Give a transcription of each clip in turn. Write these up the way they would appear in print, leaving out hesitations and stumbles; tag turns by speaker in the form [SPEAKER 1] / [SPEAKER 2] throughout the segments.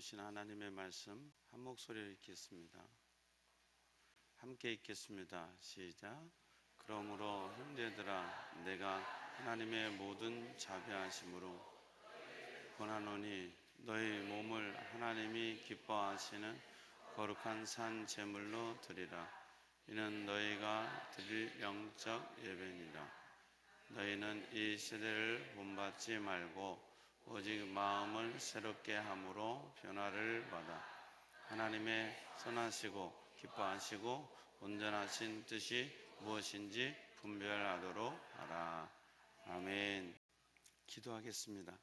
[SPEAKER 1] 주신 하나님의 말씀 한 목소리로 읽겠습니다. 함께 읽겠습니다. 시작. 그러므로 형제들아, 내가 하나님의 모든 자비하심으로 권하노니 너희 몸을 하나님이 기뻐하시는 거룩한 산 제물로 드리라. 이는 너희가 드릴 영적 예배니라. 너희는 이 세대를 본받지 말고 오직 마음을 새롭게 함으로 변화를 받아 하나님의 선하시고 기뻐하시고 온전하신 뜻이 무엇인지 분별하도록 하라. 아멘. 기도하겠습니다.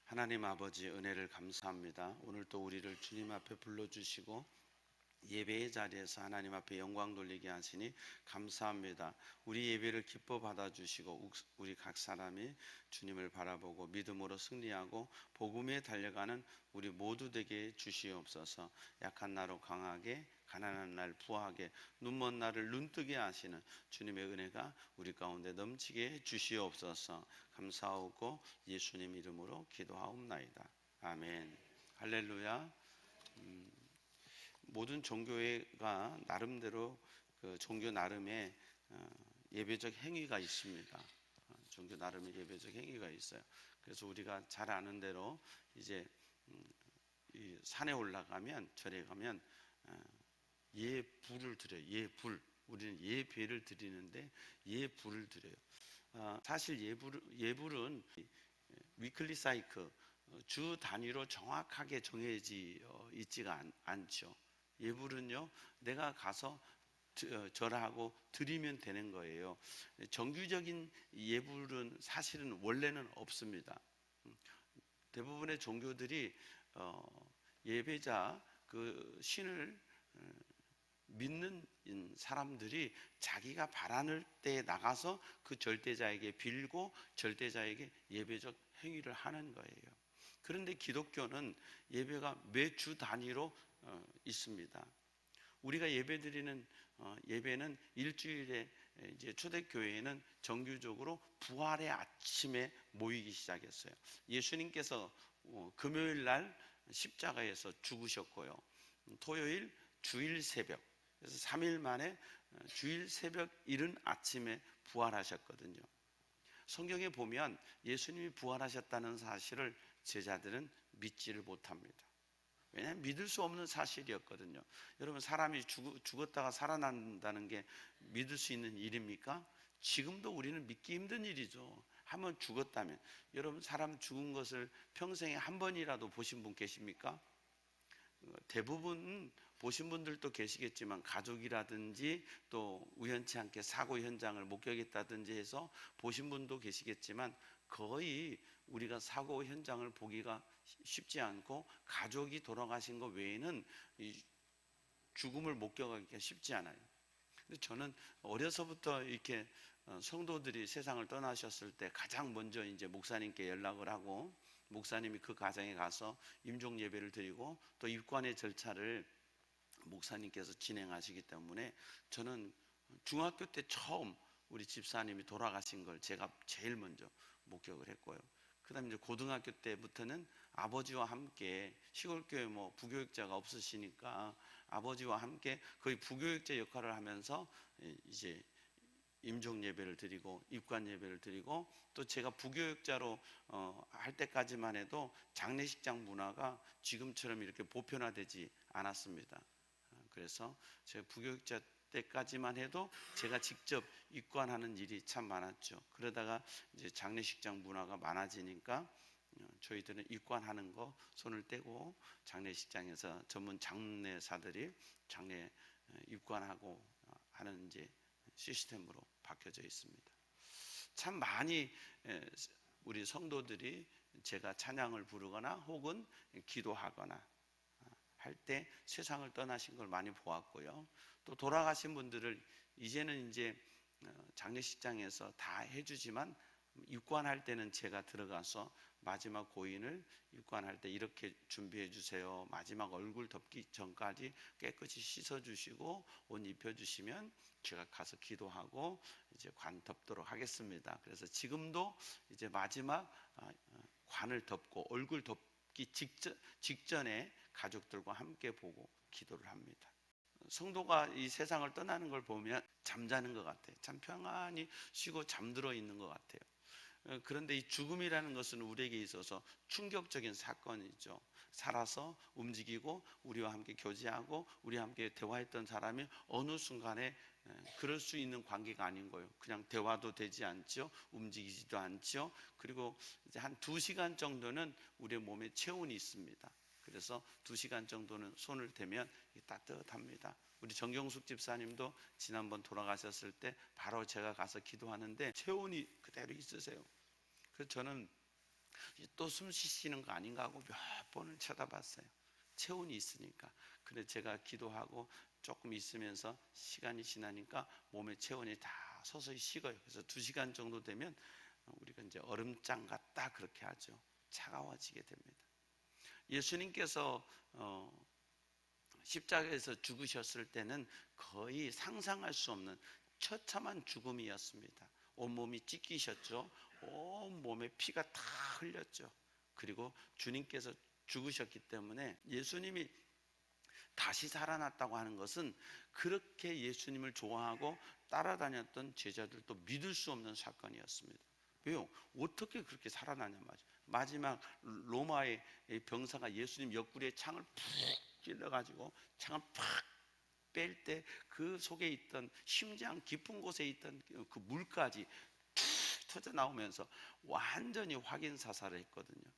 [SPEAKER 1] 하나님 아버지, 은혜를 감사합니다. 오늘 또 우리를 주님 앞에 불러주시고 예배의 자리에서 하나님 앞에 영광 돌리게 하시니 감사합니다. 우리 예배를 기뻐 받아주시고 우리 각 사람이 주님을 바라보고 믿음으로 승리하고 복음에 달려가는 우리 모두 되게 주시옵소서. 약한 나로 강하게, 가난한 날 부하게, 눈먼 날을 눈뜨게 하시는 주님의 은혜가 우리 가운데 넘치게 주시옵소서. 감사하고 예수님 이름으로 기도하옵나이다. 아멘. 할렐루야. 모든 종교가 나름대로 그 종교 나름의 예배적 행위가 있습니다. 종교 나름의 예배적 행위가 있어요. 그래서 우리가 잘 아는 대로 이제 이 산에 올라가면, 절에 가면 예불을 드려요. 예불. 우리는 예배를 드리는데 예불을 드려요. 사실 예불은 위클리 사이클, 주 단위로 정확하게 정해져 있지가 않죠. 예불은요, 내가 가서 절하고 드리면 되는 거예요. 정규적인 예불은 사실은 원래는 없습니다. 대부분의 종교들이 예배자, 그 신을 믿는 사람들이 자기가 바라는 때 나가서 그 절대자에게 빌고 절대자에게 예배적 행위를 하는 거예요. 그런데 기독교는 예배가 매주 단위로 있습니다. 우리가 예배드리는 예배는 일주일에, 이제 초대교회에는 정규적으로 부활의 아침에 모이기 시작했어요. 예수님께서 금요일 날 십자가에서 죽으셨고요. 토요일 주일 새벽, 그래서 3일 만에 주일 새벽 이른 아침에 부활하셨거든요. 성경에 보면 예수님이 부활하셨다는 사실을 제자들은 믿지를 못합니다. 왜냐하면 믿을 수 없는 사실이었거든요. 여러분, 사람이 죽었다가 살아난다는 게 믿을 수 있는 일입니까? 지금도 우리는 믿기 힘든 일이죠. 한번 죽었다면. 여러분, 사람 죽은 것을 평생에 한 번이라도 보신 분 계십니까? 대부분 보신 분들도 계시겠지만 가족이라든지 또 우연치 않게 사고 현장을 목격했다든지 해서 보신 분도 계시겠지만 거의 우리가 사고 현장을 보기가 쉽지 않고 가족이 돌아가신 것 외에는 이 죽음을 목격하기가 쉽지 않아요. 근데 저는 어려서부터 이렇게 성도들이 세상을 떠나셨을 때 가장 먼저 이제 목사님께 연락을 하고 목사님이 그 가정에 가서 임종 예배를 드리고 또 입관의 절차를 목사님께서 진행하시기 때문에 저는 중학교 때 처음 우리 집사님이 돌아가신 걸 제가 제일 먼저 목격을 했고요. 그 다음에 이제 고등학교 때부터는 아버지와 함께, 시골교회 뭐 부교육자가 없으시니까 아버지와 함께 거의 부교육자 역할을 하면서 이제 임종 예배를 드리고 입관 예배를 드리고, 또 제가 부교육자로 할 때까지만 해도 장례식장 문화가 지금처럼 이렇게 보편화되지 않았습니다. 그래서 제가 부교육자 때까지만 해도 제가 직접 입관하는 일이 참 많았죠. 그러다가 이제 장례식장 문화가 많아지니까 저희들은 입관하는 거 손을 떼고 장례식장에서 전문 장례사들이 장례 입관하고 하는 이제 시스템으로 바뀌어져 있습니다. 참 많이 우리 성도들이 제가 찬양을 부르거나 혹은 기도하거나 할 때 세상을 떠나신 걸 많이 보았고요. 또 돌아가신 분들을 이제는 이제 장례식장에서 다 해주지만 입관할 때는 제가 들어가서 마지막 고인을 입관할 때 이렇게 준비해 주세요. 마지막 얼굴 덮기 전까지 깨끗이 씻어 주시고 옷 입혀 주시면 제가 가서 기도하고 이제 관 덮도록 하겠습니다. 그래서 지금도 이제 마지막 관을 덮고 얼굴 덮기 죽기 직전에 가족들과 함께 보고 기도를 합니다. 성도가 이 세상을 떠나는 걸 보면 잠자는 것 같아요. 참 평안히 쉬고 잠들어 있는 것 같아요. 그런데 이 죽음이라는 것은 우리에게 있어서 충격적인 사건이죠. 살아서 움직이고 우리와 함께 교제하고 우리와 함께 대화했던 사람이 어느 순간에 그럴 수 있는 관계가 아닌 거예요. 그냥 대화도 되지 않죠. 움직이지도 않죠. 그리고 이제 한 2시간 정도는 우리의 몸에 체온이 있습니다. 그래서 2시간 정도는 손을 대면 따뜻합니다. 우리 정경숙 집사님도 지난번 돌아가셨을 때 바로 제가 가서 기도하는데 체온이 그대로 있으세요. 그래서 저는 또 숨 쉬시는 거 아닌가 하고 몇 번을 쳐다봤어요. 체온이 있으니까. 근데 제가 기도하고 조금 있으면서 시간이 지나니까 몸의 체온이 다 서서히 식어요. 그래서 2시간 정도 되면 우리가 이제 얼음장 같다 그렇게 하죠. 차가워지게 됩니다. 예수님께서 십자가에서 죽으셨을 때는 거의 상상할 수 없는 처참한 죽음이었습니다. 온몸이 찢기셨죠. 온몸에 피가 다 흘렸죠. 그리고 주님께서 죽으셨기 때문에 예수님이 다시 살아났다고 하는 것은 그렇게 예수님을 좋아하고 따라다녔던 제자들도 믿을 수 없는 사건이었습니다. 왜요? 어떻게 그렇게 살아나냐 말이죠. 마지막 로마의 병사가 예수님 옆구리에 창을 푹 찔러가지고 창을 팍 뺄 때 그 속에 있던 심장 깊은 곳에 있던 그 물까지 툭 터져 나오면서 완전히 확인 사살을 했거든요.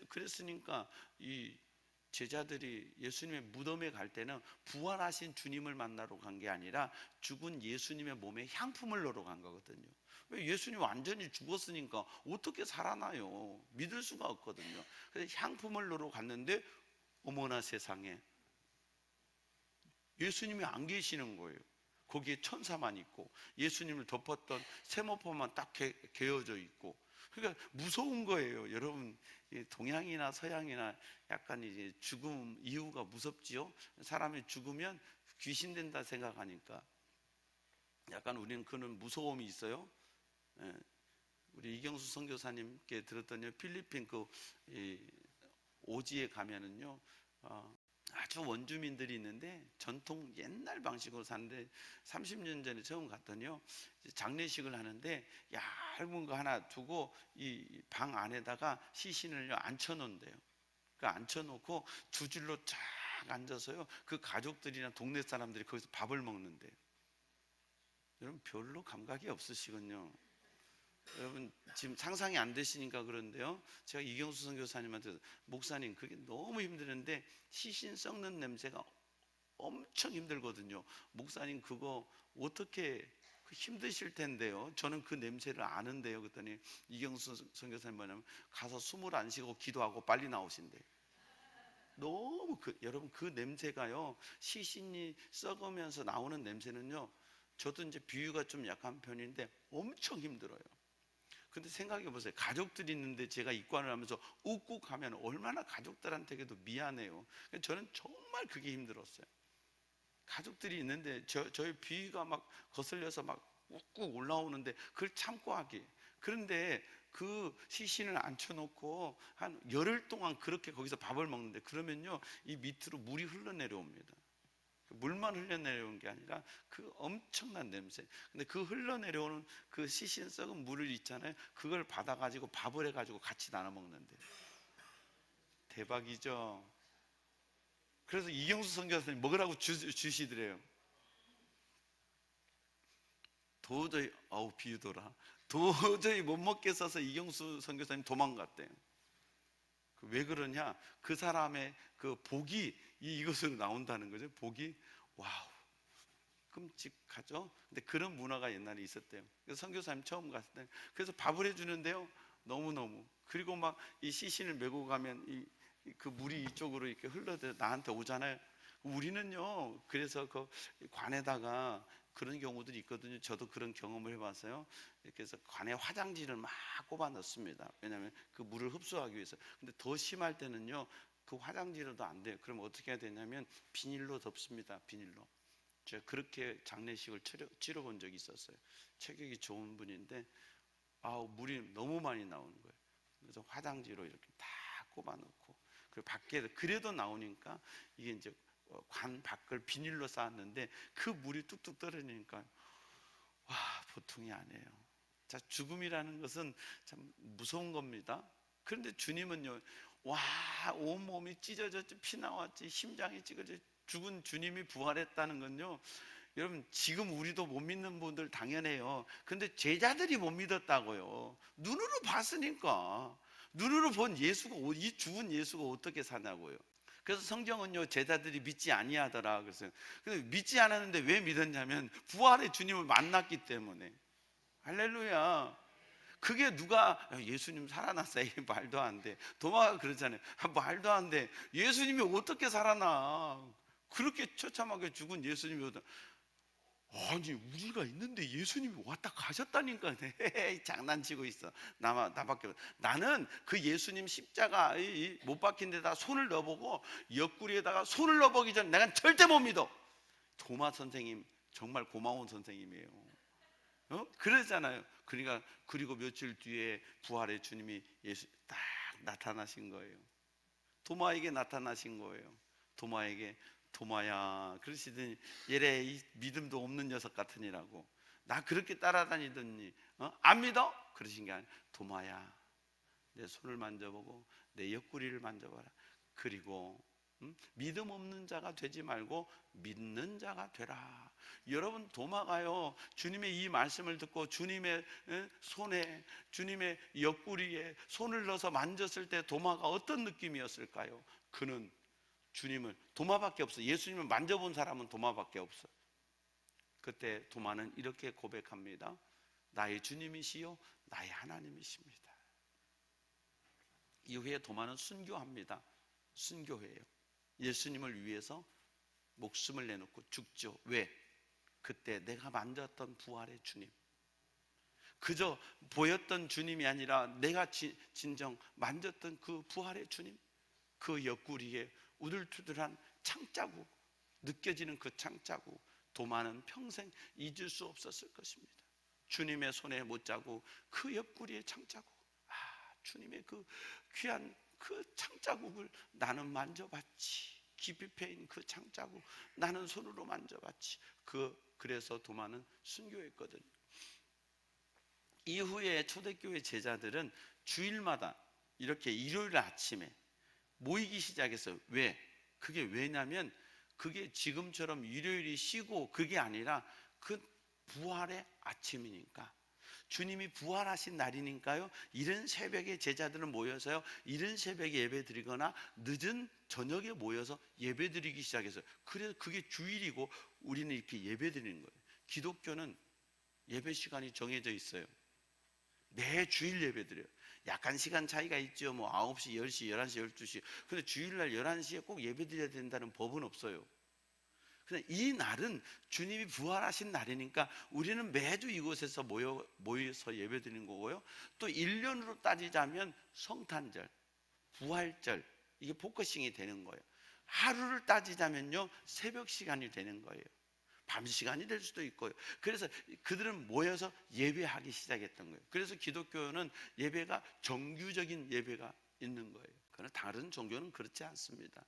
[SPEAKER 1] 그랬으니까 이 제자들이 예수님의 무덤에 갈 때는 부활하신 주님을 만나러 간 게 아니라 죽은 예수님의 몸에 향품을 넣으러 간 거거든요. 왜? 예수님 완전히 죽었으니까 어떻게 살아나요? 믿을 수가 없거든요. 그래서 향품을 넣으러 갔는데 어머나 세상에 예수님이 안 계시는 거예요. 거기에 천사만 있고 예수님을 덮었던 세모포만 딱 개어져 있고, 그러니까 무서운 거예요. 여러분, 동양이나 서양이나 약간 이제 죽음 이유가 무섭지요. 사람이 죽으면 귀신 된다 생각하니까 약간 우리는 그런 무서움이 있어요. 우리 이경수 선교사님께 들었더니 필리핀 그 오지에 가면은요, 아주 원주민들이 있는데 전통 옛날 방식으로 사는데 30년 전에 처음 갔더니요, 장례식을 하는데 얇은 거 하나 두고 이 방 안에다가 시신을 앉혀놓는데요. 그 앉혀놓고 두 줄로 쫙 앉아서요, 그 가족들이나 동네 사람들이 거기서 밥을 먹는데요. 여러분 별로 감각이 없으시군요. 여러분 지금 상상이 안 되시니까 그런데요, 제가 이경수 선교사님한테 목사님 그게 너무 힘드는데 시신 썩는 냄새가 엄청 힘들거든요. 목사님 그거 어떻게 힘드실 텐데요. 저는 그 냄새를 아는데요. 그랬더니 이경수 선교사님 뭐냐면 가서 숨을 안 쉬고 기도하고 빨리 나오신대요. 너무 여러분 그 냄새가요, 시신이 썩으면서 나오는 냄새는요, 저도 이제 비유가 좀 약한 편인데 엄청 힘들어요. 근데 생각해 보세요. 가족들이 있는데 제가 입관을 하면서 욱욱하면 얼마나 가족들한테도 미안해요. 저는 정말 그게 힘들었어요. 가족들이 있는데 저의 비위가 막 거슬려서 막 욱욱 올라오는데 그걸 참고 하기. 그런데 그 시신을 앉혀놓고 한 열흘 동안 그렇게 거기서 밥을 먹는데, 그러면요 이 밑으로 물이 흘러내려옵니다. 물만 흘러내려오는 게 아니라 그 엄청난 냄새. 근데 그 흘러내려오는 그 시신 썩은 물을 있잖아요, 그걸 받아가지고 밥을 해가지고 같이 나눠 먹는데 대박이죠. 그래서 이경수 선교사님 먹으라고 주시더래요. 도저히 비유더라. 도저히 못 먹겠어서 이경수 선교사님 도망갔대요. 왜 그러냐? 그 사람의 그 복이 이것으로 나온다는 거죠. 복이 와우, 끔찍하죠. 근데 그런 문화가 옛날에 있었대요. 그래서 선교사님 처음 갔을 때 그래서 밥을 해주는데요, 너무너무. 그리고 막 이 시신을 메고 가면 그 물이 이쪽으로 이렇게 흘러들 나한테 오잖아요. 우리는요, 그래서 그 관에다가 그런 경우들이 있거든요. 저도 그런 경험을 해봤어요. 이렇게 해서 관에 화장지를 막 꼽아 넣습니다. 왜냐하면 그 물을 흡수하기 위해서. 근데 더 심할 때는요, 그 화장지로도 안 돼요. 그럼 어떻게 해야 되냐면 비닐로 덮습니다. 비닐로. 제가 그렇게 장례식을 치러본 적이 있었어요. 체격이 좋은 분인데 물이 너무 많이 나오는 거예요. 그래서 화장지로 이렇게 다 꼽아 놓고 그 밖에 그래도 나오니까 이게 이제 관 밖을 비닐로 쌓았는데 그 물이 뚝뚝 떨어지니까 와, 보통이 아니에요. 자, 죽음이라는 것은 참 무서운 겁니다. 그런데 주님은요, 와, 온몸이 찢어졌지, 피 나왔지, 심장이 찢어졌지, 죽은 주님이 부활했다는 건요, 여러분 지금 우리도 못 믿는 분들 당연해요. 근데 제자들이 못 믿었다고요. 눈으로 봤으니까. 눈으로 본 예수가, 이 죽은 예수가 어떻게 사냐고요. 그래서 성경은요, 제자들이 믿지 아니하더라 그랬어요. 근데 믿지 않았는데 왜 믿었냐면 부활의 주님을 만났기 때문에. 할렐루야. 그게 누가 예수님 살아났어요? 말도 안 돼. 도마가 그러잖아요. 말도 안 돼. 예수님이 어떻게 살아나? 그렇게 처참하게 죽은 예수님이 아니 우리가 있는데 예수님이 왔다 가셨다니까. 장난치고 있어. 나밖에 나는 그 예수님 십자가 못 박힌 데다 손을 넣어보고 옆구리에다가 손을 넣어보기 전 내가 절대 못 믿어. 도마 선생님 정말 고마운 선생님이에요. 그러잖아요. 그러니까 그리고 며칠 뒤에 부활의 주님이 예수 딱 나타나신 거예요. 도마에게 나타나신 거예요. 도마에게 도마야 그러시더니 얘래 이 믿음도 없는 녀석 같으니라고 나 그렇게 따라다니더니 안 믿어? 그러신 게 아니라 도마야 내 손을 만져보고 내 옆구리를 만져봐라. 그리고 믿음 없는 자가 되지 말고 믿는 자가 되라. 여러분 도마가요 주님의 이 말씀을 듣고 주님의 손에 주님의 옆구리에 손을 넣어서 만졌을 때 도마가 어떤 느낌이었을까요? 그는 주님을 도마밖에 없어. 예수님을 만져본 사람은 도마밖에 없어. 그때 도마는 이렇게 고백합니다. 나의 주님이시요 나의 하나님이십니다. 이후에 도마는 순교합니다. 순교해요. 예수님을 위해서 목숨을 내놓고 죽죠. 왜? 그때 내가 만졌던 부활의 주님, 그저 보였던 주님이 아니라 내가 진정 만졌던 그 부활의 주님, 그 옆구리에 우둘투둘한 창자국, 느껴지는 그 창자국, 도마는 평생 잊을 수 없었을 것입니다. 주님의 손에 못 자고 그 옆구리의 창자국, 주님의 그 귀한 그 창자국을 나는 만져봤지. 깊이 패인 그 창자국 나는 손으로 만져봤지. 그래서 도마는 순교했거든요. 이후에 초대교회 제자들은 주일마다 이렇게 일요일 아침에 모이기 시작했어요. 왜? 그게 왜냐면 그게 지금처럼 일요일이 쉬고 그게 아니라 그 부활의 아침이니까, 주님이 부활하신 날이니까요. 이른 새벽에 제자들은 모여서요, 이른 새벽에 예배 드리거나 늦은 저녁에 모여서 예배 드리기 시작했어요. 그래서 그게 주일이고 우리는 이렇게 예배 드리는 거예요. 기독교는 예배 시간이 정해져 있어요. 매 주일 예배 드려요. 약간 시간 차이가 있죠. 뭐 9시, 10시, 11시, 12시. 근데 주일날 11시에 꼭 예배 드려야 된다는 법은 없어요. 근데 이 날은 주님이 부활하신 날이니까 우리는 매주 이곳에서 모여서 예배 드리는 거고요. 또 1년으로 따지자면 성탄절, 부활절, 이게 포커싱이 되는 거예요. 하루를 따지자면요, 새벽 시간이 되는 거예요. 밤 시간이 될 수도 있고요. 그래서 그들은 모여서 예배하기 시작했던 거예요. 그래서 기독교는 예배가 정규적인 예배가 있는 거예요. 그러나 다른 종교는 그렇지 않습니다.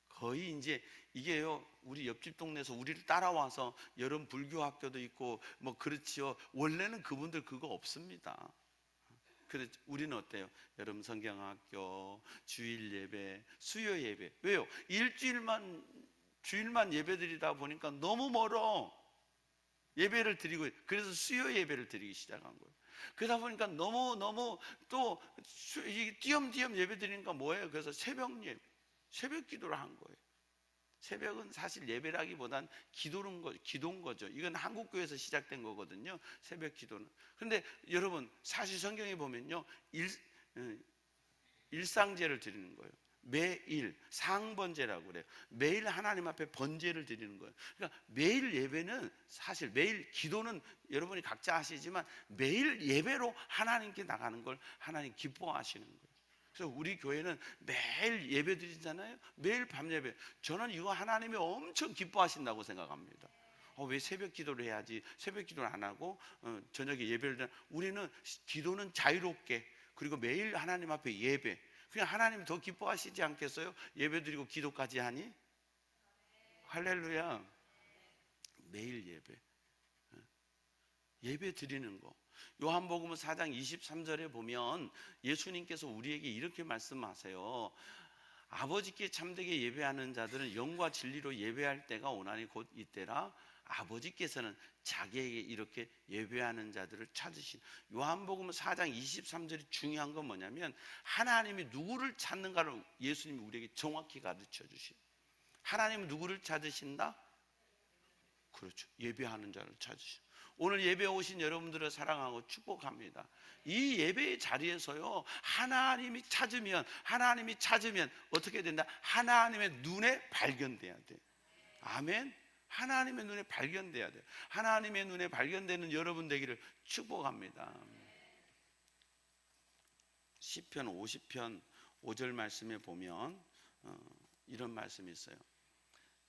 [SPEAKER 1] 거의 이제 이게요, 우리 옆집 동네에서 우리를 따라와서 여름 불교 학교도 있고 뭐 그렇지요. 원래는 그분들 그거 없습니다. 그래 우리는 어때요? 여름 성경학교, 주일 예배, 수요 예배. 왜요? 주일만 예배 드리다 보니까 너무 멀어. 예배를 드리고, 그래서 수요 예배를 드리기 시작한 거예요. 그러다 보니까 너무 또 띄엄띄엄 예배 드리니까 뭐예요? 그래서 새벽 기도를 한 거예요. 새벽은 사실 예배라기보단 기도인 거죠. 이건 한국 교회에서 시작된 거거든요. 새벽 기도는. 그런데 여러분 사실 성경에 보면요, 일상제를 드리는 거예요. 매일 상번제라고 그래요. 매일 하나님 앞에 번제를 드리는 거예요. 그러니까 매일 예배는, 사실 매일 기도는 여러분이 각자 하시지만 매일 예배로 하나님께 나가는 걸 하나님 기뻐하시는 거예요. 그래서 우리 교회는 매일 예배 드리잖아요. 매일 밤 예배. 저는 이거 하나님이 엄청 기뻐하신다고 생각합니다. 왜 새벽 기도를 해야지, 새벽 기도를 안 하고 저녁에 예배를 우리는 기도는 자유롭게, 그리고 매일 하나님 앞에 예배, 그냥 하나님이 더 기뻐하시지 않겠어요? 예배드리고 기도까지 하니? 할렐루야. 매일 예배 드리는 거. 요한복음 4장 23절에 보면 예수님께서 우리에게 이렇게 말씀하세요. 아버지께 참되게 예배하는 자들은 영과 진리로 예배할 때가 오나니 곧 이때라. 아버지께서는 자기에게 이렇게 예배하는 자들을 찾으신. 요한복음 4장 23절이 중요한 건 뭐냐면 하나님이 누구를 찾는가를 예수님이 우리에게 정확히 가르쳐 주신. 하나님은 누구를 찾으신다? 그렇죠. 예배하는 자를 찾으신. 오늘 예배에 오신 여러분들을 사랑하고 축복합니다. 이 예배의 자리에서요, 하나님이 찾으면 어떻게 된다? 하나님의 눈에 발견돼야 돼. 아멘. 하나님의 눈에 발견돼야 돼. 하나님의 눈에 발견되는 여러분 되기를 축복합니다. 시편 50편 5절 말씀에 보면 이런 말씀이 있어요.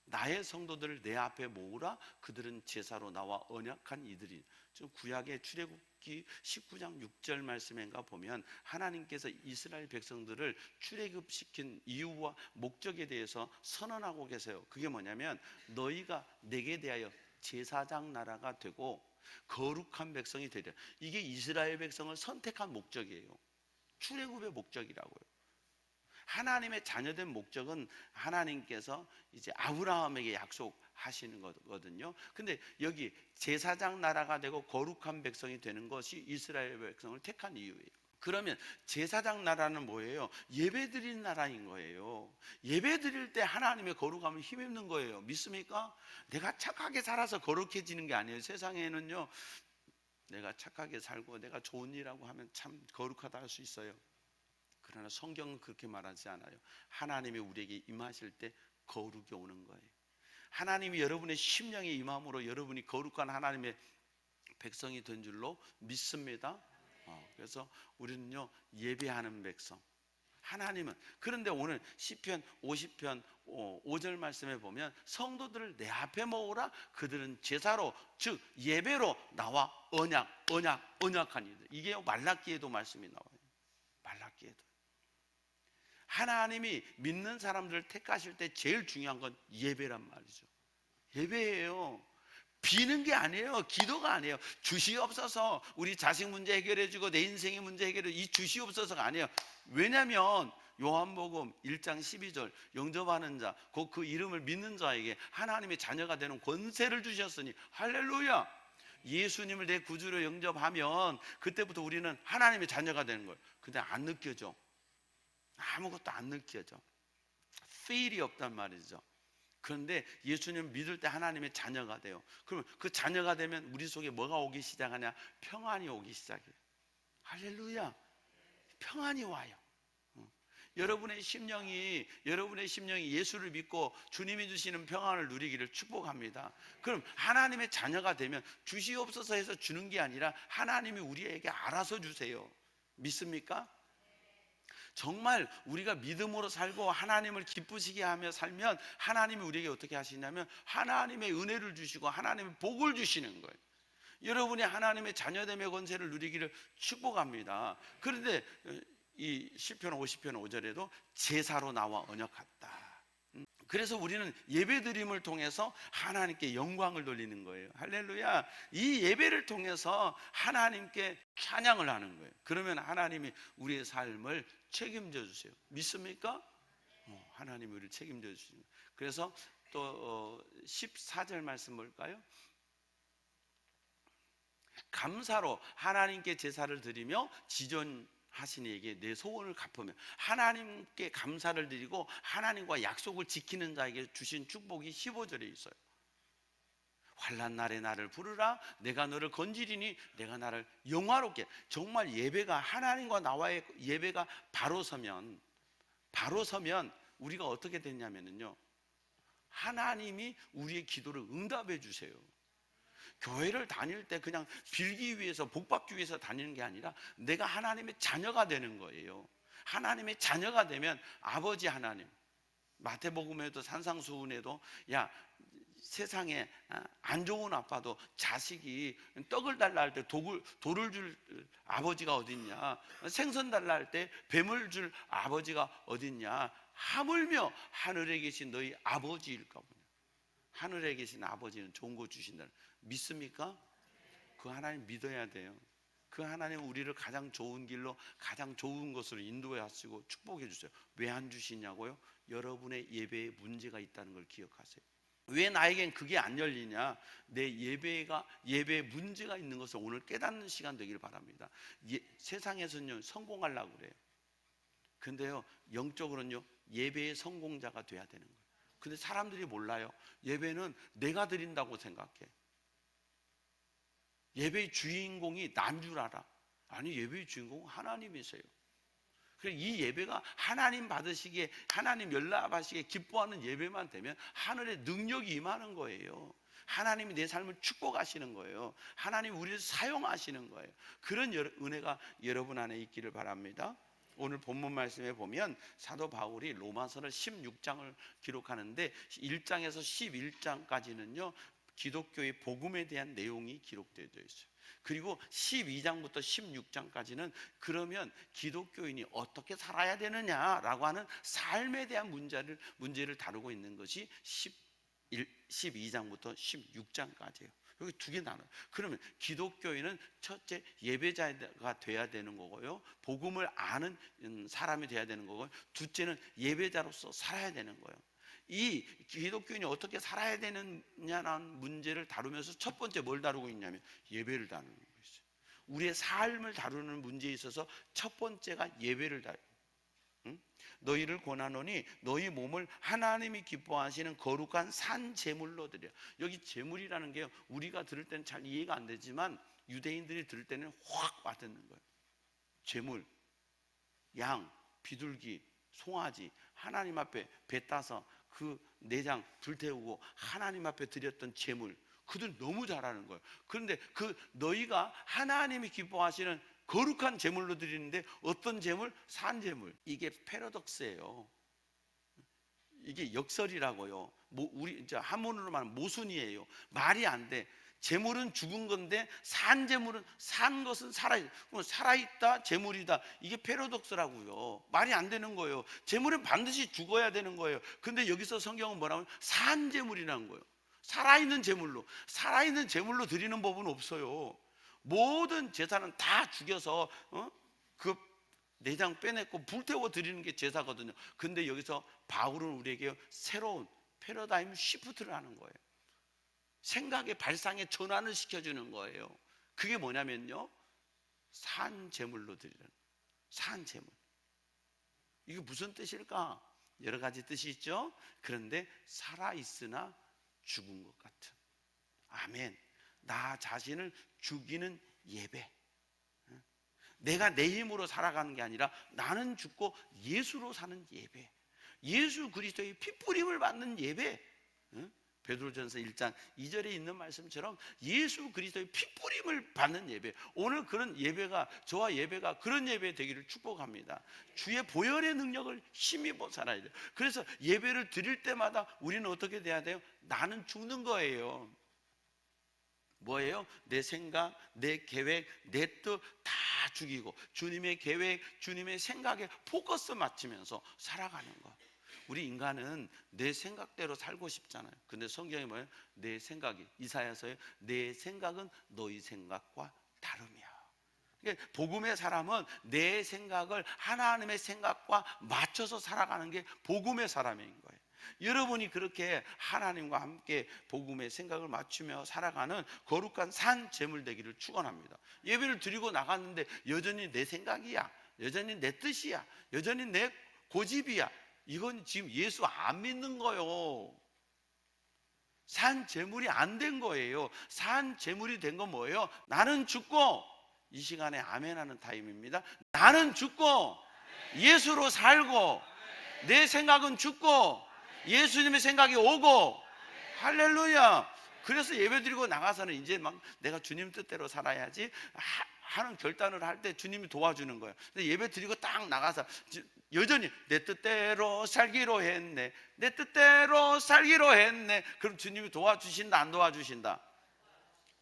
[SPEAKER 1] 나의 성도들을 내 앞에 모으라. 그들은 제사로 나와 언약한 이들이. 좀 구약의 출애굽기 19장 6절 말씀인가 보면 하나님께서 이스라엘 백성들을 출애굽시킨 이유와 목적에 대해서 선언하고 계세요. 그게 뭐냐면 너희가 내게 대하여 제사장 나라가 되고 거룩한 백성이 되리라. 이게 이스라엘 백성을 선택한 목적이에요. 출애굽의 목적이라고요. 하나님의 자녀된 목적은 하나님께서 이제 아브라함에게 약속하시는 거거든요. 근데 여기 제사장 나라가 되고 거룩한 백성이 되는 것이 이스라엘 백성을 택한 이유예요. 그러면 제사장 나라는 뭐예요? 예배드리는 나라인 거예요. 예배드릴 때 하나님의 거룩함을 힘입는 거예요. 믿습니까? 내가 착하게 살아서 거룩해지는 게 아니에요. 세상에는요, 내가 착하게 살고 내가 좋은 일하고 하면 참 거룩하다 할 수 있어요. 그러나 성경은 그렇게 말하지 않아요. 하나님이 우리에게 임하실 때 거룩이 오는 거예요. 하나님이 여러분의 심령에 임함으로 여러분이 거룩한 하나님의 백성이 된 줄로 믿습니다. 그래서 우리는요, 예배하는 백성. 하나님은. 그런데 오늘 시편 50편 5절 말씀에 보면 성도들을 내 앞에 모으라. 그들은 제사로, 즉 예배로 나와 언약한 이들. 이게 말라기에도 말씀이 나와요. 말라기에도. 하나님이 믿는 사람들을 택하실 때 제일 중요한 건 예배란 말이죠. 예배예요. 비는 게 아니에요. 기도가 아니에요. 주시옵소서, 우리 자식 문제 해결해주고 내 인생의 문제 해결해, 이 주시옵소서가 아니에요. 왜냐하면 요한복음 1장 12절 영접하는 자, 곧 그 이름을 믿는 자에게 하나님의 자녀가 되는 권세를 주셨으니. 할렐루야. 예수님을 내 구주로 영접하면 그때부터 우리는 하나님의 자녀가 되는 거예요. 근데 안 느껴져. 아무것도 안 느껴져. feel이 없단 말이죠. 그런데 예수님 믿을 때 하나님의 자녀가 돼요. 그러면 그 자녀가 되면 우리 속에 뭐가 오기 시작하냐? 평안이 오기 시작해요. 할렐루야. 평안이 와요. 여러분의 심령이 예수를 믿고 주님이 주시는 평안을 누리기를 축복합니다. 그럼 하나님의 자녀가 되면 주시옵소서 해서 주는 게 아니라 하나님이 우리에게 알아서 주세요. 믿습니까? 정말 우리가 믿음으로 살고 하나님을 기쁘시게 하며 살면 하나님이 우리에게 어떻게 하시냐면 하나님의 은혜를 주시고 하나님의 복을 주시는 거예요. 여러분이 하나님의 자녀됨의 권세를 누리기를 축복합니다. 그런데 이 시편 50편 5절에도 제사로 나와 언약했다. 그래서 우리는 예배드림을 통해서 하나님께 영광을 돌리는 거예요. 할렐루야. 이 예배를 통해서 하나님께 찬양을 하는 거예요. 그러면 하나님이 우리의 삶을 책임져 주세요. 믿습니까? 하나님이 우리를 책임져 주시는 거예요. 그래서 또 14절 말씀 볼까요? 감사로 하나님께 제사를 드리며 지존하시니에게 내 소원을 갚으며. 하나님께 감사를 드리고 하나님과 약속을 지키는 자에게 주신 축복이 15절에 있어요. 환난 날에 나를 부르라. 내가 너를 건지리니 내가 나를 영화롭게. 정말 예배가, 하나님과 나와의 예배가 바로 서면 우리가 어떻게 됐냐면요, 하나님이 우리의 기도를 응답해 주세요. 교회를 다닐 때 그냥 빌기 위해서, 복받기 위해서 다니는 게 아니라 내가 하나님의 자녀가 되는 거예요. 하나님의 자녀가 되면 아버지 하나님, 마태복음에도 산상수훈에도 야 세상에 안 좋은 아빠도 자식이 떡을 달라 할 때 돌을 줄 아버지가 어딨냐, 생선 달라 할 때 뱀을 줄 아버지가 어딨냐, 하물며 하늘에 계신 너희 아버지일까 보냐. 하늘에 계신 아버지는 좋은 거 주신다. 믿습니까? 그 하나님 믿어야 돼요. 그 하나님 우리를 가장 좋은 길로, 가장 좋은 것으로 인도해 하시고 축복해 주세요. 왜 안 주시냐고요? 여러분의 예배에 문제가 있다는 걸 기억하세요. 왜 나에겐 그게 안 열리냐? 내 예배에 문제가 있는 것을 오늘 깨닫는 시간 되길 바랍니다. 세상에서는요 성공하려고 그래요. 근데요 영적으로는요 예배의 성공자가 돼야 되는 거예요. 근데 사람들이 몰라요. 예배는 내가 드린다고 생각해. 예배의 주인공이 난 줄 알아. 아니, 예배의 주인공은 하나님이세요. 그래서 이 예배가 하나님 받으시기에, 하나님 연락하시기에 기뻐하는 예배만 되면 하늘의 능력이 임하는 거예요. 하나님이 내 삶을 축복하시는 거예요. 하나님 우리를 사용하시는 거예요. 그런 은혜가 여러분 안에 있기를 바랍니다. 오늘 본문 말씀에 보면 사도 바울이 로마서를 16장을 기록하는데 1장에서 11장까지는요 기독교의 복음에 대한 내용이 기록되어 있어요. 그리고 12장부터 16장까지는 그러면 기독교인이 어떻게 살아야 되느냐라고 하는 삶에 대한 문제를 다루고 있는 것이 12장부터 16장까지예요. 여기 두 개 나눠요. 그러면 기독교인은 첫째 예배자가 돼야 되는 거고요, 복음을 아는 사람이 돼야 되는 거고요, 둘째는 예배자로서 살아야 되는 거예요. 이 기독교인이 어떻게 살아야 되느냐라는 문제를 다루면서 첫 번째 뭘 다루고 있냐면 예배를 다루는 거죠. 우리의 삶을 다루는 문제에 있어서 첫 번째가 예배를 다루는 거예요. 너희를 권하노니 너희 몸을 하나님이 기뻐하시는 거룩한 산 제물로 드려. 여기 제물이라는 게 우리가 들을 때는 잘 이해가 안 되지만 유대인들이 들을 때는 확 와닿는 거예요. 제물, 양, 비둘기, 송아지, 하나님 앞에 배 따서 그 내장 불태우고 하나님 앞에 드렸던 제물, 그들 너무 잘하는 거예요. 그런데 그 너희가 하나님이 기뻐하시는 거룩한 제물로 드리는데 어떤 제물? 산제물. 이게 패러독스예요. 이게 역설이라고요. 우리 이제 한문으로 말하면 모순이에요. 말이 안 돼. 제물은 죽은 건데 산제물은 산 것은 살아있다 제물이다. 이게 패러독스라고요. 말이 안 되는 거예요. 제물은 반드시 죽어야 되는 거예요. 근데 여기서 성경은 뭐라고 하면 산제물이라는 거예요. 살아있는 제물로 드리는 법은 없어요. 모든 제사는 다 죽여서 그 내장 빼내고 불태워 드리는 게 제사거든요. 근데 여기서 바울은 우리에게 새로운 패러다임 시프트를 하는 거예요. 생각의 발상의 전환을 시켜주는 거예요. 그게 뭐냐면요, 산제물로 드리는, 산제물. 이게 무슨 뜻일까? 여러 가지 뜻이 있죠. 그런데 살아있으나 죽은 것 같은, 아멘, 나 자신을 죽이는 예배. 내가 내 힘으로 살아가는 게 아니라 나는 죽고 예수로 사는 예배, 예수 그리스도의 피뿌림을 받는 예배. 베드로전서 1장 2절에 있는 말씀처럼 예수 그리스도의 피뿌림을 받는 예배. 오늘 그런 예배가, 저와 예배가 그런 예배 되기를 축복합니다. 주의 보혈의 능력을 힘입어 살아야 돼요. 그래서 예배를 드릴 때마다 우리는 어떻게 돼야 돼요? 나는 죽는 거예요. 뭐예요? 내 생각, 내 계획, 내 뜻 다 죽이고 주님의 계획, 주님의 생각에 포커스 맞추면서 살아가는 거. 우리 인간은 내 생각대로 살고 싶잖아요. 근데 성경이 뭐예요? 내 생각이, 이사야서에 내 생각은 너희 생각과 다름이야. 그러니까 복음의 사람은 내 생각을 하나님의 생각과 맞춰서 살아가는 게 복음의 사람인 거예요. 여러분이 그렇게 하나님과 함께 복음의 생각을 맞추며 살아가는 거룩한 산 제물 되기를 축원합니다. 예배를 드리고 나갔는데 여전히 내 생각이야, 여전히 내 뜻이야, 여전히 내 고집이야, 이건 지금 예수 안 믿는 거예요. 산 제물이 안 된 거예요. 산 제물이 된 건 뭐예요? 나는 죽고, 이 시간에 아멘 하는 타임입니다. 나는 죽고 예수로 살고, 내 생각은 죽고 예수님의 생각이 오고, 할렐루야. 그래서 예배 드리고 나가서는 이제 막 내가 주님 뜻대로 살아야지, 하는 결단을 할 때 주님이 도와주는 거예요. 근데 예배 드리고 딱 나가서 여전히 내 뜻대로 살기로 했네, 내 뜻대로 살기로 했네. 그럼 주님이 도와주신다, 안 도와주신다?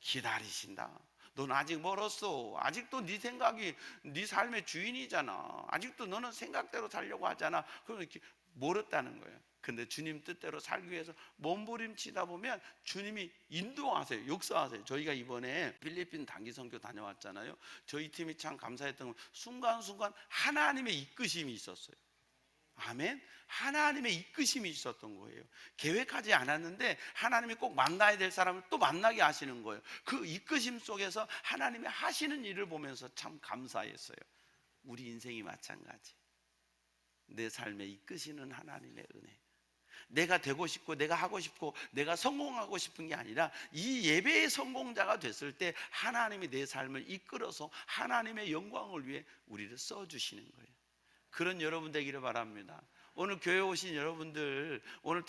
[SPEAKER 1] 기다리신다. 넌 아직 멀었어. 아직도 네 생각이 네 삶의 주인이잖아. 아직도 너는 생각대로 살려고 하잖아. 그럼 이렇게 멀었다는 거예요. 근데 주님 뜻대로 살기 위해서 몸부림치다 보면 주님이 인도하세요. 역사하세요. 저희가 이번에 필리핀 단기 선교 다녀왔잖아요. 저희 팀이 참 감사했던 건 순간순간 하나님의 이끄심이 있었어요. 아멘. 하나님의 이끄심이 있었던 거예요. 계획하지 않았는데 하나님이 꼭 만나야 될 사람을 또 만나게 하시는 거예요. 그 이끄심 속에서 하나님이 하시는 일을 보면서 참 감사했어요. 우리 인생이 마찬가지. 내 삶에 이끄시는 하나님의 은혜. 내가 되고 싶고 내가 하고 싶고 내가 성공하고 싶은 게 아니라 이 예배의 성공자가 됐을 때 하나님이 내 삶을 이끌어서 하나님의 영광을 위해 우리를 써주시는 거예요. 그런 여러분 되기를 바랍니다. 오늘 교회 오신 여러분들, 오늘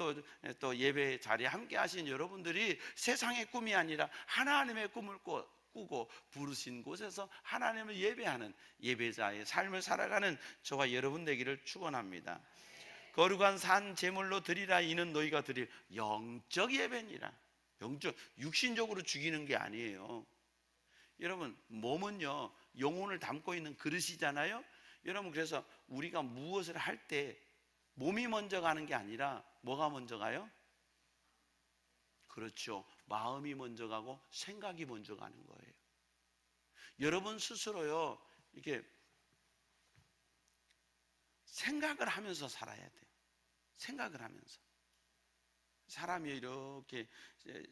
[SPEAKER 1] 또 예배 자리에 함께 하신 여러분들이 세상의 꿈이 아니라 하나님의 꿈을 꾸고 부르신 곳에서 하나님을 예배하는 예배자의 삶을 살아가는 저와 여러분 되기를 축원합니다. 거룩한 산 제물로 드리라. 이는 너희가 드릴 영적 예배니라. 영적, 육신적으로 죽이는 게 아니에요. 여러분, 몸은요 영혼을 담고 있는 그릇이잖아요. 여러분, 그래서 우리가 무엇을 할 때 몸이 먼저 가는 게 아니라 뭐가 먼저 가요? 그렇죠. 마음이 먼저 가고 생각이 먼저 가는 거예요. 여러분 스스로요 이게 생각을 하면서 살아야 돼요. 생각을 하면서. 사람이 이렇게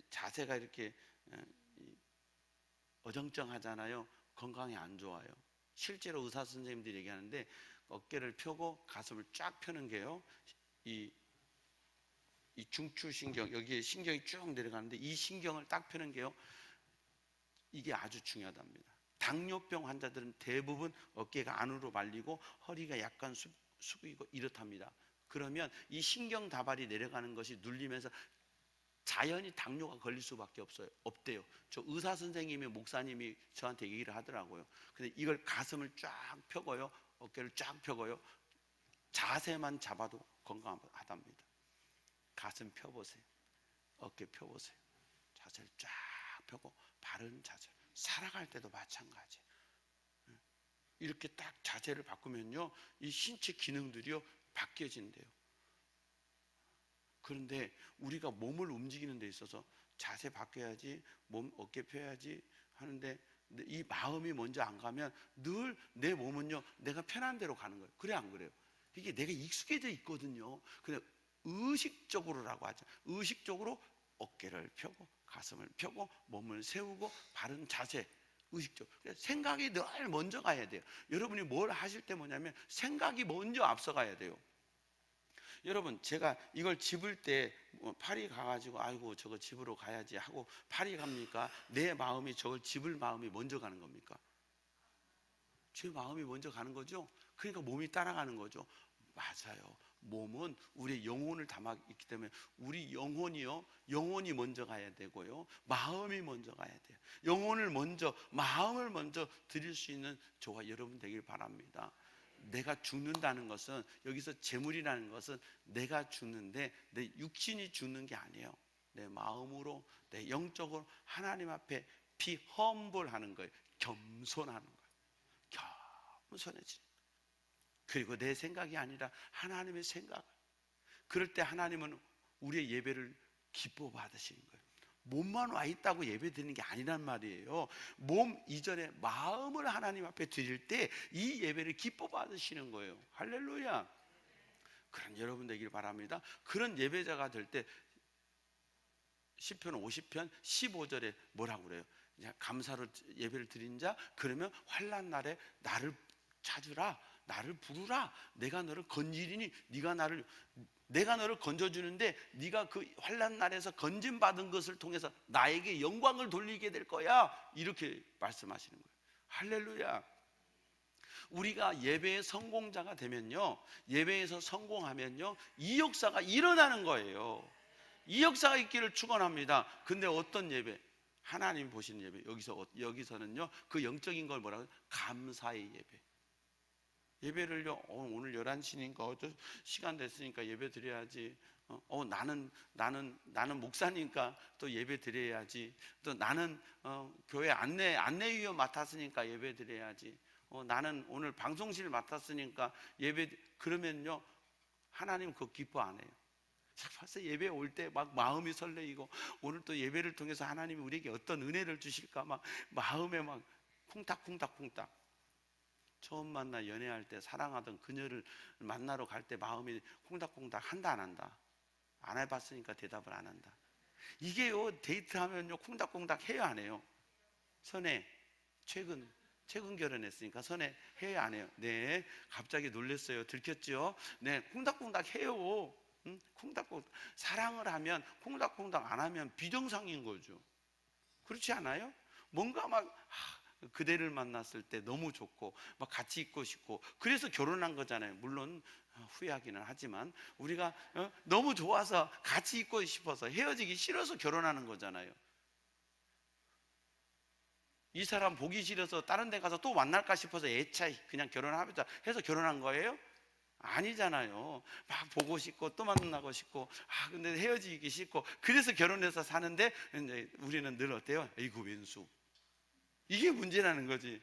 [SPEAKER 1] 자세가 이렇게 어정쩡하잖아요. 건강에 안 좋아요. 실제로 의사 선생님들이 얘기하는데 어깨를 펴고 가슴을 쫙 펴는 게요, 이 중추신경, 여기에 신경이 쭉 내려가는데 이 신경을 딱 펴는 게요, 이게 아주 중요하답니다. 당뇨병 환자들은 대부분 어깨가 안으로 말리고 허리가 약간 숙이고 이렇답니다. 그러면 이 신경 다발이 내려가는 것이 눌리면서 자연히 당뇨가 걸릴 수밖에 없대요. 저 의사 선생님이, 목사님이 저한테 얘기를 하더라고요. 근데 이걸 가슴을 쫙 펴고요, 어깨를 쫙 펴고요, 자세만 잡아도 건강하답니다. 가슴 펴보세요. 어깨 펴보세요. 자세를 쫙 펴고 바른 자세. 살아갈 때도 마찬가지. 이렇게 딱 자세를 바꾸면요, 이 신체 기능들이요 바뀌어진대요. 그런데 우리가 몸을 움직이는 데 있어서 자세 바뀌어야지, 몸 어깨 펴야지 하는데 이 마음이 먼저 안 가면 늘 내 몸은요 내가 편한 대로 가는 거예요. 그래 안 그래요? 이게 내가 익숙해져 있거든요. 근데 의식적으로라고 하죠. 의식적으로 어깨를 펴고 가슴을 펴고 몸을 세우고 바른 자세, 의식적. 생각이 늘 먼저 가야 돼요. 여러분이 뭘 하실 때 뭐냐면 생각이 먼저 앞서가야 돼요. 여러분, 제가 이걸 집을 때 파리 가가지고 아이고 저거 집으로 가야지 하고 파리 갑니까? 내 마음이 저걸 집을 마음이 먼저 가는 겁니까? 제 마음이 먼저 가는 거죠. 그러니까 몸이 따라가는 거죠. 맞아요. 몸은 우리의 영혼을 담아 있기 때문에 우리 영혼이 먼저 가야 되고요, 마음이 먼저 가야 돼요. 영혼을 먼저, 마음을 먼저 드릴 수 있는 저와 여러분 되길 바랍니다. 내가 죽는다는 것은, 여기서 재물이라는 것은 내가 죽는데 내 육신이 죽는 게 아니에요. 내 마음으로, 내 영적으로 하나님 앞에 험불하는 거예요. 겸손하는 거예요. 겸손해지는 거예요. 그리고 내 생각이 아니라 하나님의 생각. 그럴 때 하나님은 우리의 예배를 기뻐 받으시는 거예요. 몸만 와 있다고 예배 드리는 게 아니란 말이에요. 몸 이전에 마음을 하나님 앞에 드릴 때 이 예배를 기뻐 받으시는 거예요. 할렐루야. 그런 여러분 되길 바랍니다. 그런 예배자가 될 때 시편 50편 15절에 뭐라고 그래요? 감사로 예배를 드린 자, 그러면 환난 날에 나를 찾으라, 나를 부르라. 내가 너를 건지리니 내가 너를 건져주는데 네가 그 환난 날에서 건짐받은 것을 통해서 나에게 영광을 돌리게 될 거야. 이렇게 말씀하시는 거예요. 할렐루야. 우리가 예배의 성공자가 되면요, 예배에서 성공하면요, 이 역사가 일어나는 거예요. 이 역사가 있기를 축원합니다. 근데 어떤 예배? 하나님 보시는 예배. 여기서는요 그 영적인 걸 뭐라고? 감사의 예배. 예배를요 오늘 11시니까 시간 됐으니까 예배 드려야지. 나는 목사니까 또 예배 드려야지. 또 나는 교회 안내위원 맡았으니까 예배 드려야지. 나는 오늘 방송실 맡았으니까 예배. 그러면요 하나님 그거 기뻐 안 해요. 벌써 예배 올 때 막 마음이 설레이고 오늘 또 예배를 통해서 하나님이 우리에게 어떤 은혜를 주실까 막 마음에 막 콩닥콩닥콩닥. 처음 만나 연애할 때 사랑하던 그녀를 만나러 갈 때 마음이 콩닥콩닥 한다 안 한다? 안 해봤으니까 대답을 안 한다. 이게요 데이트하면요 콩닥콩닥 해요 안 해요? 선혜 최근 결혼했으니까 선혜 해요 안 해요? 네. 갑자기 놀랐어요. 들켰죠? 네. 콩닥콩닥 해요. 응? 콩닥콩닥. 사랑을 하면 콩닥콩닥 안 하면 비정상인 거죠. 그렇지 않아요? 뭔가 막 그대를 만났을 때 너무 좋고 막 같이 있고 싶고 그래서 결혼한 거잖아요. 물론 후회하기는 하지만 우리가 너무 좋아서 같이 있고 싶어서 헤어지기 싫어서 결혼하는 거잖아요. 이 사람 보기 싫어서 다른 데 가서 또 만날까 싶어서 애차 그냥 결혼하자 해서 결혼한 거예요? 아니잖아요. 막 보고 싶고 또 만나고 싶고 근데 헤어지기 싫고 그래서 결혼해서 사는데 이제 우리는 늘 어때요? 이거 왼수. 이게 문제라는 거지.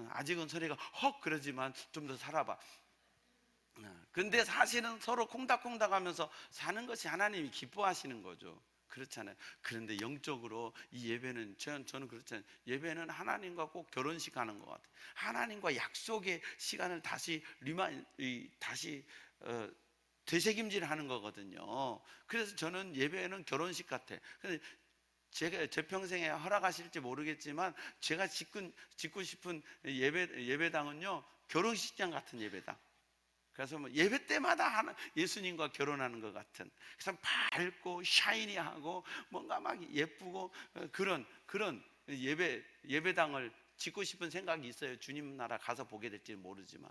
[SPEAKER 1] 아직은 소리가 헉 그러지만 좀 더 살아봐. 근데 사실은 서로 콩닥콩닥 하면서 사는 것이 하나님이 기뻐하시는 거죠. 그렇잖아요. 그런데 영적으로 이 예배는 저는 그렇잖아요. 예배는 하나님과 꼭 결혼식 하는 것 같아요. 하나님과 약속의 시간을 다시 되새김질하는 거거든요. 그래서 저는 예배는 결혼식 같아. 근데 제 평생에 허락하실지 모르겠지만 제가 짓고 싶은 예배당은요 결혼식장 같은 예배당. 그래서 뭐 예배 때마다 예수님과 결혼하는 것 같은, 그래서 밝고 샤이니하고 뭔가 막 예쁘고 그런 예배당을 짓고 싶은 생각이 있어요. 주님 나라 가서 보게 될지 모르지만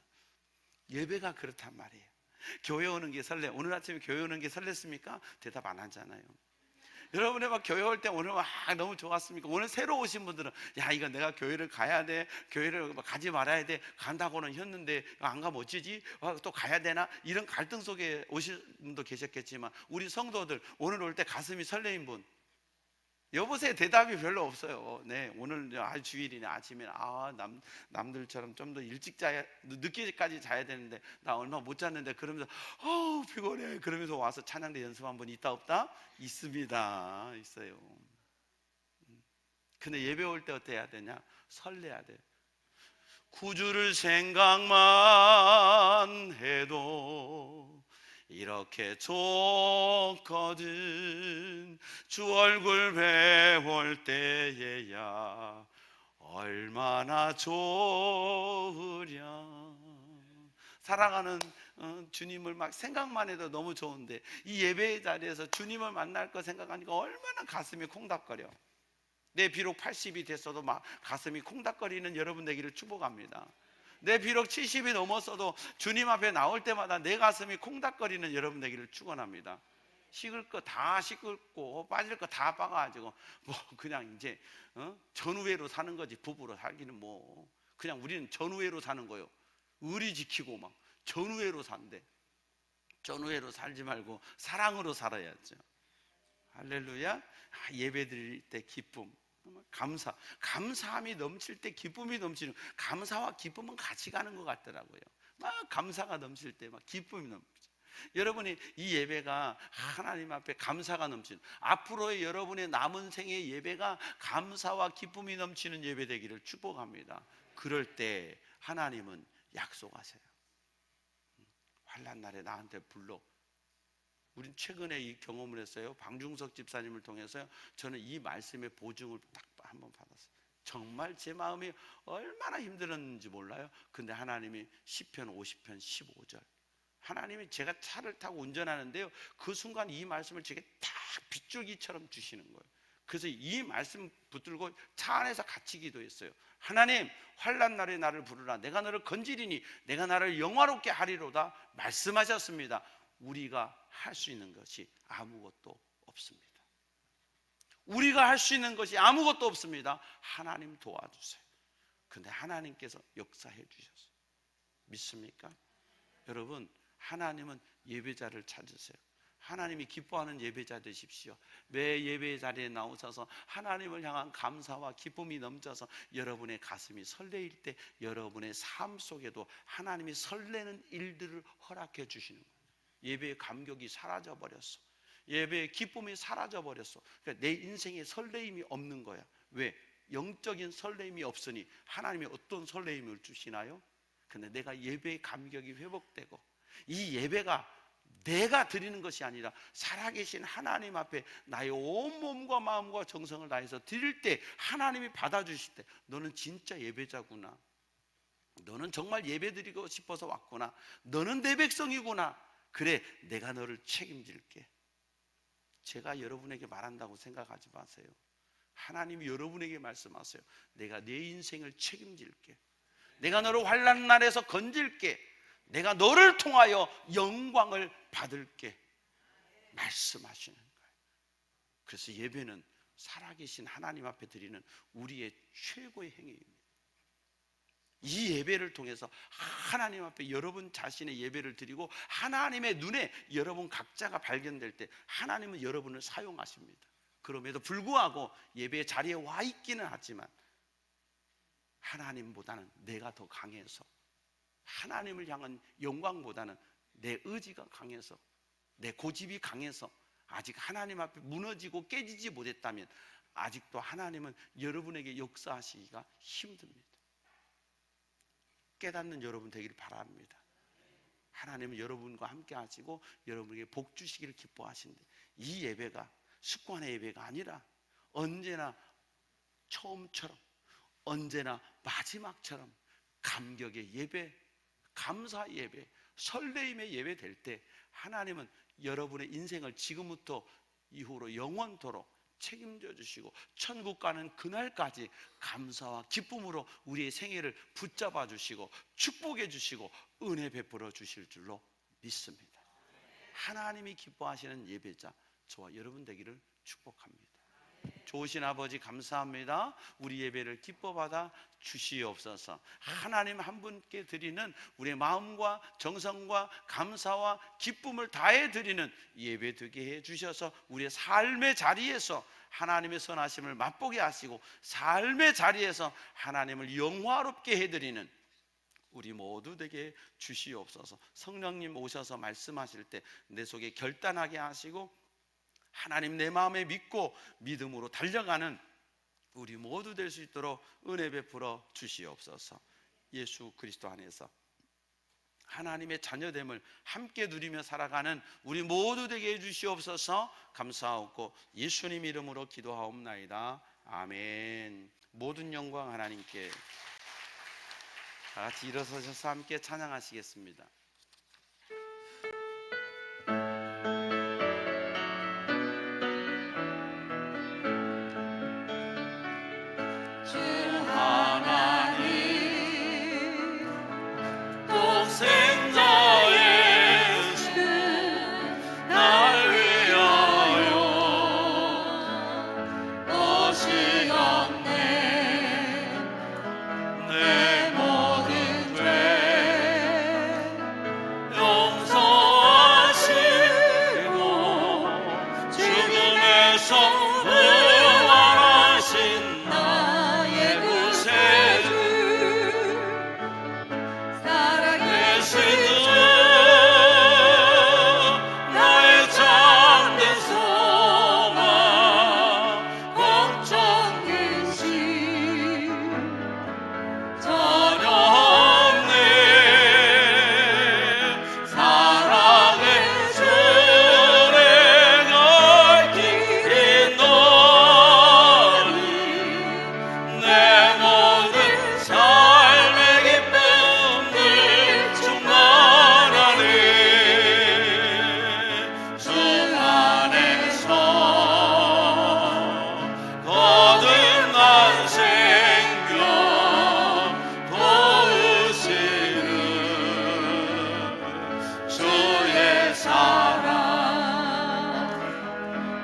[SPEAKER 1] 예배가 그렇단 말이에요. 교회 오는 게 설레. 오늘 아침에 교회 오는 게 설렜습니까? 대답 안 하잖아요. 여러분의 막 교회 올 때 오늘 막 너무 좋았습니까? 오늘 새로 오신 분들은 야 이거 내가 교회를 가야 돼, 교회를 가지 말아야 돼, 간다고는 했는데 안 가면 어찌지? 또 가야 되나? 이런 갈등 속에 오신 분도 계셨겠지만 우리 성도들 오늘 올 때 가슴이 설레인 분 여보세요. 대답이 별로 없어요. 네, 오늘 주일이네. 아침에 남들처럼 좀 더 일찍 자야, 늦게까지 자야 되는데 나 얼마 못 잤는데 그러면서 피곤해. 그러면서 와서 찬양대 연습 한번 있다 없다? 있습니다. 있어요. 근데 예배 올 때 어떻게 해야 되냐? 설레야 돼. 구주를 생각만 해도 이렇게 좋거든. 주 얼굴 배울 때에야 얼마나 좋으랴. 사랑하는 주님을 막 생각만 해도 너무 좋은데 이 예배의 자리에서 주님을 만날 거 생각하니까 얼마나 가슴이 콩닥거려. 내 비록 80이 됐어도 막 가슴이 콩닥거리는 여러분 되기를 축복합니다. 내 비록 70이 넘었어도 주님 앞에 나올 때마다 내 가슴이 콩닥거리는 여러분 되기를 축원합니다. 식을 거 다 식고 빠질 거 다 빠가지고 뭐 그냥 이제 전우회로 사는 거지. 부부로 살기는 뭐 그냥 우리는 전우회로 사는 거요. 의리 지키고 막 전우회로 산대. 전우회로 살지 말고 사랑으로 살아야죠. 할렐루야. 예배 드릴 때 기쁨, 감사함이 넘칠 때 기쁨이 넘치는, 감사와 기쁨은 같이 가는 것 같더라고요. 막 감사가 넘칠 때 막 기쁨이 넘치죠. 여러분이 이 예배가 하나님 앞에 감사가 넘치는, 앞으로의 여러분의 남은 생의 예배가 감사와 기쁨이 넘치는 예배 되기를 축복합니다. 그럴 때 하나님은 약속하세요. 환난 날에 나한테 불러. 우린 최근에 이 경험을 했어요. 방중석 집사님을 통해서요. 저는 이 말씀의 보증을 딱 한번 받았어요. 정말 제 마음이 얼마나 힘들었는지 몰라요. 근데 하나님이 시편 50편 15절, 하나님이 제가 차를 타고 운전하는데요, 그 순간 이 말씀을 제게 딱 빗줄기처럼 주시는 거예요. 그래서 이 말씀 붙들고 차 안에서 같이 기도했어요. 하나님, 환난 날에 나를 부르라. 내가 너를 건지리니 내가 나를 영화롭게 하리로다 말씀하셨습니다. 우리가 할 수 있는 것이 아무것도 없습니다. 우리가 할 수 있는 것이 아무것도 없습니다. 하나님 도와주세요. 근데 하나님께서 역사해 주셨어요. 믿습니까? 여러분, 하나님은 예배자를 찾으세요. 하나님이 기뻐하는 예배자 되십시오. 매 예배 자리에 나오셔서 하나님을 향한 감사와 기쁨이 넘쳐서 여러분의 가슴이 설레일 때 여러분의 삶 속에도 하나님이 설레는 일들을 허락해 주시는 거예요. 예배의 감격이 사라져 버렸어. 예배의 기쁨이 사라져 버렸어. 그러니까 내 인생에 설레임이 없는 거야. 왜? 영적인 설레임이 없으니 하나님이 어떤 설레임을 주시나요? 근데 내가 예배의 감격이 회복되고 이 예배가 내가 드리는 것이 아니라 살아계신 하나님 앞에 나의 온 몸과 마음과 정성을 다해서 드릴 때 하나님이 받아주실 때 너는 진짜 예배자구나, 너는 정말 예배드리고 싶어서 왔구나, 너는 내 백성이구나, 그래 내가 너를 책임질게. 제가 여러분에게 말한다고 생각하지 마세요. 하나님이 여러분에게 말씀하세요. 내가 내 인생을 책임질게. 내가 너를 환난 날에서 건질게. 내가 너를 통하여 영광을 받을게. 말씀하시는 거예요. 그래서 예배는 살아계신 하나님 앞에 드리는 우리의 최고의 행위입니다. 이 예배를 통해서 하나님 앞에 여러분 자신의 예배를 드리고 하나님의 눈에 여러분 각자가 발견될 때 하나님은 여러분을 사용하십니다. 그럼에도 불구하고 예배 자리에 와 있기는 하지만 하나님보다는 내가 더 강해서, 하나님을 향한 영광보다는 내 의지가 강해서, 내 고집이 강해서 아직 하나님 앞에 무너지고 깨지지 못했다면 아직도 하나님은 여러분에게 역사하시기가 힘듭니다. 깨닫는 여러분 되기를 바랍니다. 하나님은 여러분과 함께 하시고 여러분에게 복 주시기를 기뻐하신데 이 예배가 습관의 예배가 아니라 언제나 처음처럼 언제나 마지막처럼 감격의 예배, 감사 예배, 설레임의 예배 될 때 하나님은 여러분의 인생을 지금부터 이후로 영원토록 책임져 주시고 천국 가는 그날까지 감사와 기쁨으로 우리의 생애를 붙잡아 주시고 축복해 주시고 은혜 베풀어 주실 줄로 믿습니다. 하나님이 기뻐하시는 예배자 저와 여러분 되기를 축복합니다. 좋으신 아버지 감사합니다. 우리 예배를 기뻐 받아 주시옵소서. 하나님 한 분께 드리는 우리의 마음과 정성과 감사와 기쁨을 다해 드리는 예배 되게 해 주셔서 우리의 삶의 자리에서 하나님의 선하심을 맛보게 하시고 삶의 자리에서 하나님을 영화롭게 해드리는 우리 모두 되게 주시옵소서. 성령님 오셔서 말씀하실 때 내 속에 결단하게 하시고 하나님 내 마음에 믿고 믿음으로 달려가는 우리 모두 될 수 있도록 은혜 베풀어 주시옵소서. 예수 그리스도 안에서 하나님의 자녀됨을 함께 누리며 살아가는 우리 모두 되게 해주시옵소서. 감사하고 예수님 이름으로 기도하옵나이다. 아멘. 모든 영광 하나님께. 다 같이 일어서셔서 함께 찬양하시겠습니다.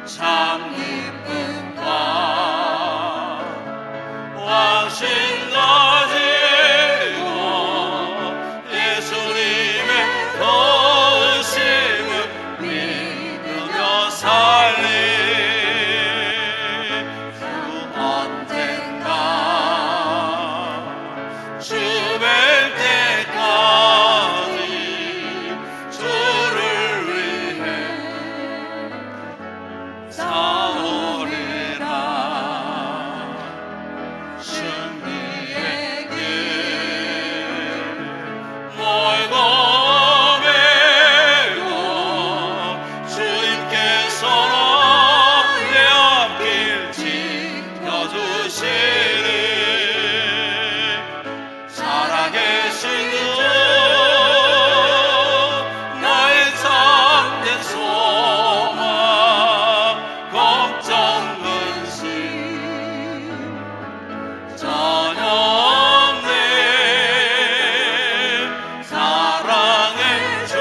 [SPEAKER 2] 참 기쁨과
[SPEAKER 1] 싸우리라. 승리의 길 멀고 매고 주님께서 내 앞길 지켜주시리. 살아계신 주 나의 참된 소망 걱정 근심 전혀 없네. 사랑의 주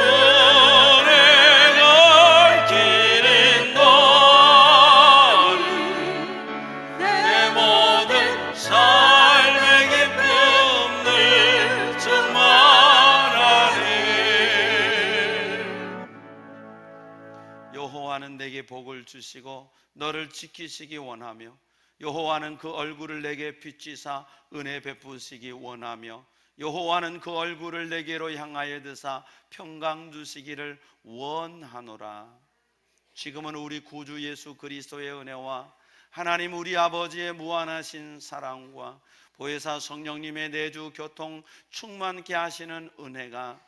[SPEAKER 1] 내가 길인 너니 내 모든 삶의 기쁨들 충만하리. 여호와는 내게 복을 주시고 너를 지키시기 원하며 여호와는 그 얼굴을 내게 비치사 은혜 베푸시기 원하며 여호와는 그 얼굴을 내게로 향하여 드사 평강 주시기를 원하노라. 지금은 우리 구주 예수 그리스도의 은혜와 하나님 우리 아버지의 무한하신 사랑과 보혜사 성령님의 내주 교통 충만케 하시는 은혜가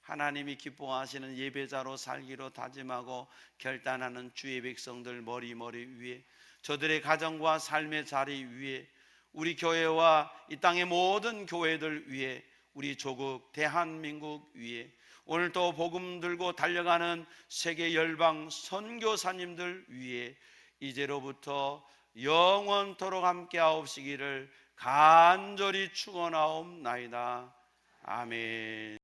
[SPEAKER 1] 하나님이 기뻐하시는 예배자로 살기로 다짐하고 결단하는 주의 백성들 머리머리 위에, 저들의 가정과 삶의 자리 위에, 우리 교회와 이 땅의 모든 교회들 위에, 우리 조국 대한민국 위에, 오늘 또 복음 들고 달려가는 세계 열방 선교사님들 위에 이제로부터 영원토록 함께하옵시기를 간절히 축원하옵나이다. 아멘.